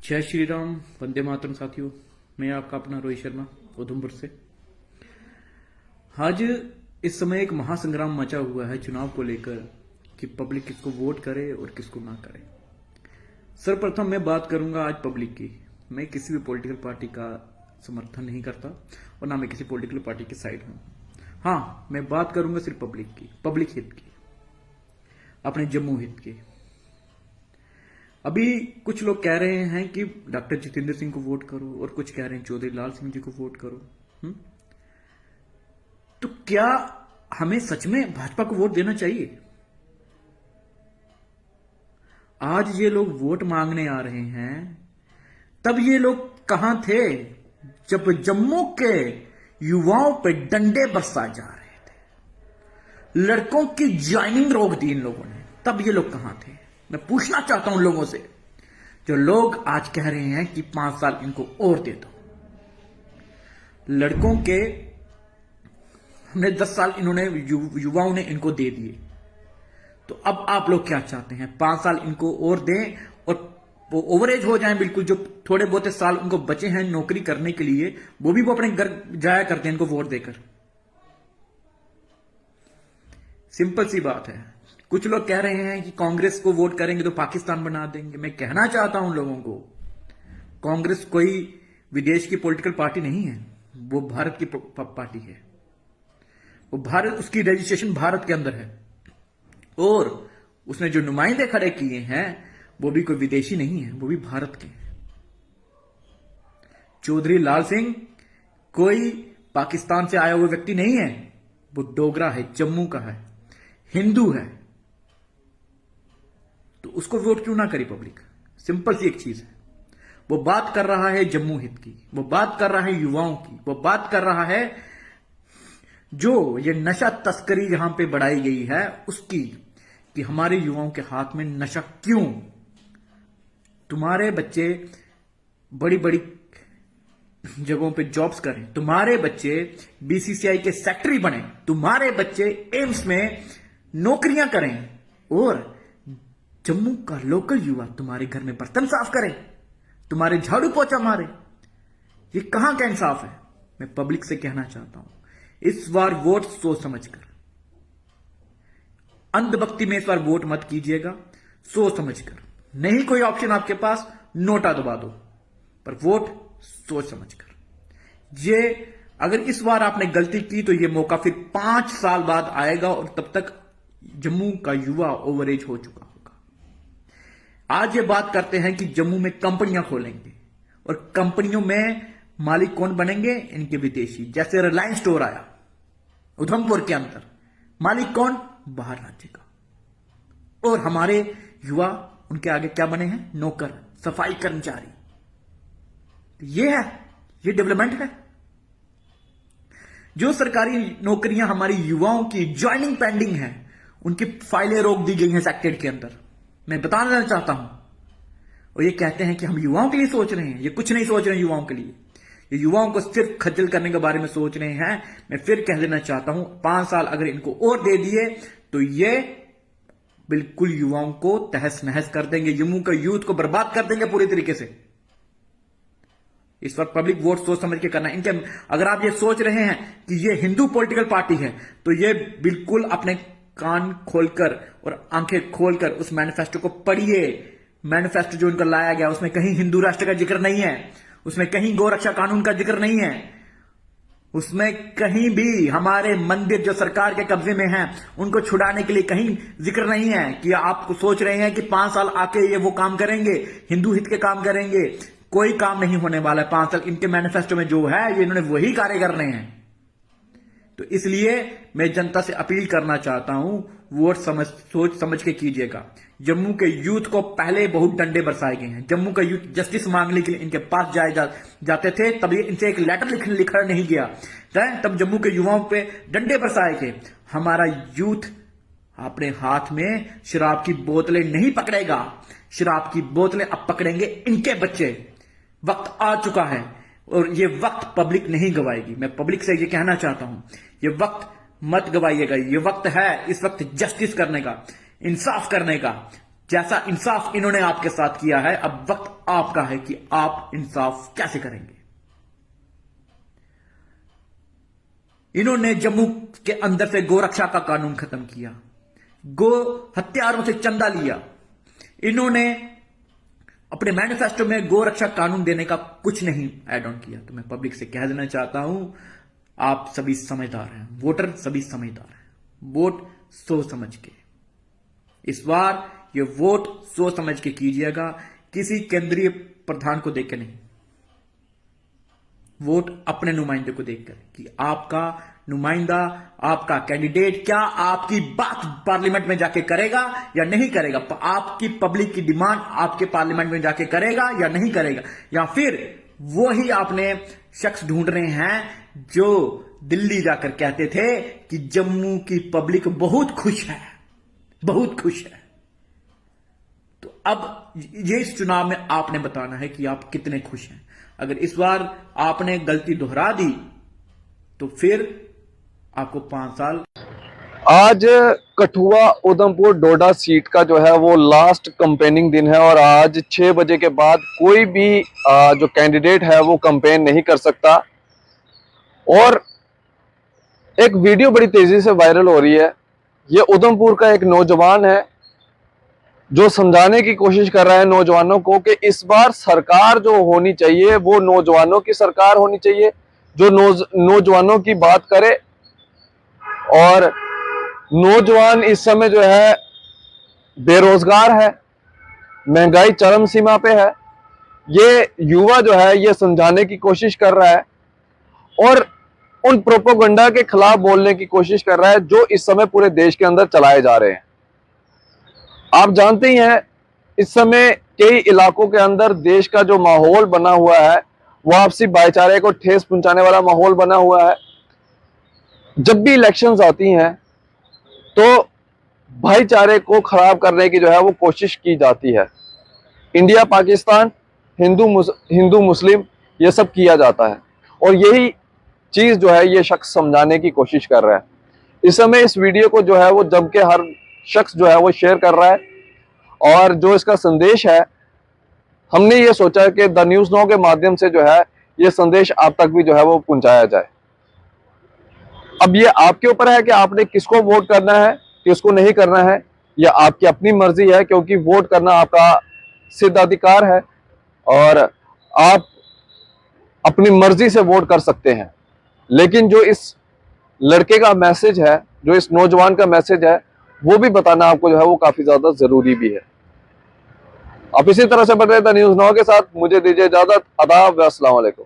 जय श्री राम, वंदे मातरम। साथियों, मैं आपका अपना रोहित शर्मा उधमपुर से। आज इस समय एक महासंग्राम मचा हुआ है चुनाव को लेकर कि पब्लिक किसको वोट करे और किसको ना करे। सर्वप्रथम मैं बात करूंगा आज पब्लिक की। मैं किसी भी पॉलिटिकल पार्टी का समर्थन नहीं करता और ना मैं किसी पॉलिटिकल पार्टी की साइड हूं। हाँ, मैं बात करूंगा सिर्फ पब्लिक की, पब्लिक हित की, अपने जम्मू हित की। अभी कुछ लोग कह रहे हैं कि डॉक्टर जितेंद्र सिंह को वोट करो और कुछ कह रहे हैं चौधरी लाल सिंह जी को वोट करो। तो क्या हमें सच में भाजपा को वोट देना चाहिए? आज ये लोग वोट मांगने आ रहे हैं, तब ये लोग कहां थे जब जम्मू के युवाओं पे डंडे बरसाए जा रहे थे, लड़कों की ज्वाइनिंग रोक दी इन लोगों ने। तब ये लोग कहां थे? मैं पूछना चाहता हूं लोगों से, जो लोग आज कह रहे हैं कि 5 साल इनको और दे दो। लड़कों के हमने 10 साल इन्होंने युवाओं ने इनको दे दिए, तो अब आप लोग क्या चाहते हैं? 5 साल इनको और दें और वो ओवरेज हो जाएं बिल्कुल। जो थोड़े बहुत साल उनको बचे हैं नौकरी करने के लिए, वो भी वो अपने घर जाया करते हैं इनको वोट देकर। सिंपल सी बात है। कुछ लोग कह रहे हैं कि कांग्रेस को वोट करेंगे तो पाकिस्तान बना देंगे। मैं कहना चाहता हूं लोगों को, कांग्रेस कोई विदेश की पॉलिटिकल पार्टी नहीं है, वो भारत की पार्टी है। वो भारत, उसकी रजिस्ट्रेशन भारत के अंदर है और उसने जो नुमाइंदे खड़े किए हैं वो भी कोई विदेशी नहीं है, वो भी भारत के हैं। चौधरी लाल सिंह कोई पाकिस्तान से आया हुआ व्यक्ति नहीं है, वो डोगरा है, जम्मू का है, हिंदू है। तो उसको वोट क्यों ना करी पब्लिक? सिंपल सी एक चीज है। वो बात कर रहा है जम्मू हित की, वो बात कर रहा है युवाओं की, वो बात कर रहा है जो ये नशा तस्करी यहां पे बढ़ाई गई है उसकी, कि हमारे युवाओं के हाथ में नशा क्यों? तुम्हारे बच्चे बड़ी बड़ी जगहों पे जॉब्स करें, तुम्हारे बच्चे बीसीसीआई के सेक्रेटरी बने, तुम्हारे बच्चे एम्स में नौकरियां करें और जम्मू का लोकल युवा तुम्हारे घर में बर्तन साफ करे, तुम्हारे झाड़ू पोछा मारे। ये कहां का इंसाफ है? मैं पब्लिक से कहना चाहता हूं, इस बार वोट सोच समझकर, अंधभक्ति में इस बार वोट मत कीजिएगा, सोच समझकर। नहीं कोई ऑप्शन आपके पास, नोटा दबा दो, पर वोट सोच समझकर। ये अगर इस बार आपने गलती की तो ये मौका फिर 5 साल बाद आएगा और तब तक जम्मू का युवा ओवरेज हो चुका होगा। आज ये बात करते हैं कि जम्मू में कंपनियां खोलेंगे और कंपनियों में मालिक कौन बनेंगे? इनके विदेशी। जैसे रिलायंस स्टोर आया उधमपुर के अंदर, मालिक कौन? बाहर राज्य का। और हमारे युवा उनके आगे क्या बने हैं? नौकर, सफाई कर्मचारी। ये है, ये डेवलपमेंट है। जो सरकारी नौकरियां हमारी युवाओं की ज्वाइनिंग पेंडिंग है, उनकी फाइलें रोक दी गई हैं सेक्रेटरीट के अंदर। मैं बताना चाहता हूं। और ये कहते हैं कि हम युवाओं के लिए सोच रहे हैं। ये कुछ नहीं सोच रहे हैं युवाओं के लिए, ये युवाओं को सिर्फ खज्जल करने के बारे में सोच रहे हैं। मैं फिर कह देना चाहता हूं, 5 साल अगर इनको और दे दिए तो ये बिल्कुल युवाओं को तहस नहस कर देंगे, जम्मू का यूथ को बर्बाद कर देंगे पूरी तरीके से। इस वक्त पब्लिक वोट सोच समझ के करना है। इनके अगर आप ये सोच रहे हैं कि ये हिंदू पॉलिटिकल पार्टी है, तो ये बिल्कुल अपने कान खोलकर और आंखें खोलकर उस मैनिफेस्टो को पढ़िए। मैनिफेस्टो जो इनका लाया गया उसमें कहीं हिंदू राष्ट्र का जिक्र नहीं है, उसमें कहीं गौरक्षा कानून का जिक्र नहीं है, उसमें कहीं भी हमारे मंदिर जो सरकार के कब्जे में हैं उनको छुड़ाने के लिए कहीं जिक्र नहीं है। कि आप सोच रहे हैं कि 5 साल आके ये वो काम करेंगे, हिंदू हित के काम करेंगे, कोई काम नहीं होने वाला है। 5 साल इनके मैनिफेस्टो में जो है, ये इन्होंने वही कार्य करने हैं। तो इसलिए मैं जनता से अपील करना चाहता हूं, वोट सोच समझ के कीजिएगा। जम्मू के यूथ को पहले बहुत डंडे बरसाए गए हैं। जम्मू का यूथ जस्टिस मांगने के लिए इनके पास जाते थे, तब ये इनसे एक लेटर लिखा नहीं गया, तब जम्मू के युवाओं पे डंडे बरसाए गए। हमारा यूथ अपने हाथ में शराब की बोतलें नहीं पकड़ेगा, शराब की बोतलें अब पकड़ेंगे इनके बच्चे। वक्त आ चुका है और ये वक्त पब्लिक नहीं गवाएगी। मैं पब्लिक से ये कहना चाहता हूं, ये वक्त मत गवाइएगा। ये वक्त है इस वक्त जस्टिस करने का, इंसाफ करने का। जैसा इंसाफ इन्होंने आपके साथ किया है, अब वक्त आपका है कि आप इंसाफ कैसे करेंगे। इन्होंने जम्मू के अंदर से गोरक्षा का कानून खत्म किया, गो हत्यारों से चंदा लिया। इन्होंने अपने मैनिफेस्टो में गोरक्षा कानून देने का कुछ नहीं ऐड ऑन किया। तो मैं पब्लिक से कह देना चाहता हूं, आप सभी समझदार हैं, वोटर सभी समझदार हैं, वोट सोच समझ के, इस बार ये वोट सोच समझ के कीजिएगा, किसी केंद्रीय प्रधान को देखकर नहीं, वोट अपने नुमाइंदे को देखकर कि आपका नुमाइंदा, आपका कैंडिडेट क्या आपकी बात पार्लियामेंट में जाके करेगा या नहीं करेगा, आपकी पब्लिक की डिमांड आपके पार्लियामेंट में जाके करेगा या नहीं करेगा, या फिर वो ही आपने शख्स ढूंढ रहे हैं जो दिल्ली जाकर कहते थे कि जम्मू की पब्लिक बहुत खुश है, बहुत खुश है। तो अब ये इस चुनाव में आपने बताना है कि आप कितने खुश हैं। अगर इस बार आपने गलती दोहरा दी तो फिर आपको 5 साल। आज कठुआ उधमपुर डोडा सीट का जो है वो लास्ट कंपेनिंग दिन है और आज 6 बजे के बाद कोई भी जो कैंडिडेट है वो कंपेन नहीं कर सकता। और एक वीडियो बड़ी तेजी से वायरल हो रही है। ये उधमपुर का एक नौजवान है जो समझाने की कोशिश कर रहा है नौजवानों को कि इस बार सरकार जो होनी चाहिए वो नौजवानों की सरकार होनी चाहिए, जो नौजवानों की बात करे। और नौजवान इस समय जो है बेरोजगार है, महंगाई चरम सीमा पे है। ये युवा जो है ये समझाने की कोशिश कर रहा है और उन प्रोपोगंडा के खिलाफ बोलने की कोशिश कर रहा है जो इस समय पूरे देश के अंदर चलाए जा रहे हैं। आप जानते ही हैं इस समय कई इलाकों के अंदर देश का जो माहौल बना हुआ है वो आपसी भाईचारे को ठेस पहुंचाने वाला माहौल बना हुआ है। जब भी इलेक्शंस आती हैं तो भाईचारे को खराब करने की जो है वो कोशिश की जाती है। इंडिया पाकिस्तान, हिंदू मुस्लिम ये सब किया जाता है और यही चीज जो है ये शख्स समझाने की कोशिश कर रहा है। इस समय इस वीडियो को जो है वो जम के हर शख्स जो है वो शेयर कर रहा है और जो इसका संदेश है हमने ये सोचा कि द न्यूज़ नाउ के माध्यम से जो है ये संदेश आप तक भी जो है वो पहुंचाया जाए। अब ये आपके ऊपर है कि आपने किसको वोट करना है, किसको नहीं करना है, यह आपकी अपनी मर्जी है, क्योंकि वोट करना आपका सिद्धाधिकार है और आप अपनी मर्जी से वोट कर सकते हैं। लेकिन जो इस लड़के का मैसेज है, जो इस नौजवान का मैसेज है, वो भी बताना आपको जो है वो काफी ज्यादा जरूरी भी है। आप इसी तरह से बने द न्यूज़ नाउ के साथ। मुझे दीजिए इजाजत। आदाब व अस्सलाम वालेकुम।